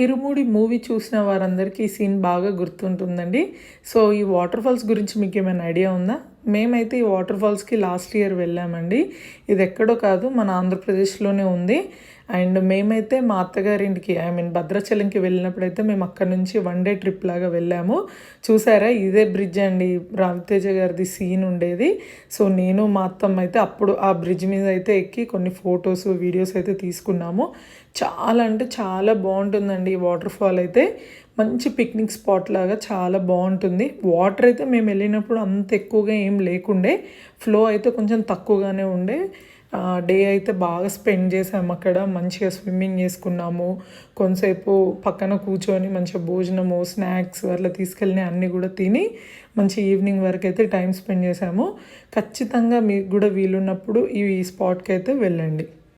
ఇరుముడి movie చూసిన వారందరికీ ఈ సీన్ బాగా గుర్తుంటుందండి. సో, ఈ వాటర్ ఫాల్స్ గురించి మీకేమైనా ఐడియా ఉందా? మేమైతే ఈ వాటర్ ఫాల్స్‌కి లాస్ట్ ఇయర్ వెళ్ళామండి. ఇదెక్కడో కాదు, మన ఆంధ్రప్రదేశ్‌లోనే ఉంది. అండ్ మేమైతే మా అత్తగారింటికి భద్రాచలంకి వెళ్ళినప్పుడైతే మేము అక్కడి నుంచి వన్ డే ట్రిప్ లాగా వెళ్ళాము. చూసారా, ఇదే బ్రిడ్జ్ అండి రవితేజ గారిది సీన్ ఉండేది. సో, నేను మా అత్తమ్మ అయితే అప్పుడు ఆ బ్రిడ్జ్ మీద అయితే ఎక్కి కొన్ని ఫోటోస్, వీడియోస్ అయితే తీసుకున్నాము. చాలా అంటే చాలా బాగుంటుందండి ఈ వాటర్ ఫాల్ అయితే. మంచి పిక్నిక్ స్పాట్ లాగా చాలా బాగుంటుంది. వాటర్ అయితే మేము వెళ్ళినప్పుడు అంత ఎక్కువగా ఏం లేకుండే, ఫ్లో అయితే కొంచెం తక్కువగానే ఉండే. డే అయితే బాగా స్పెండ్ చేసాము అక్కడ. మంచిగా స్విమ్మింగ్ చేసుకున్నాము. కొంతసేపు పక్కన కూర్చొని మంచిగా భోజనము, స్నాక్స్ అట్లా తీసుకెళ్ళిన అన్నీ కూడా తిని మంచి ఈవినింగ్ వరకు అయితే టైం స్పెండ్ చేసాము. ఖచ్చితంగా మీకు కూడా వీలున్నప్పుడు ఈ స్పాట్కి అయితే వెళ్ళండి.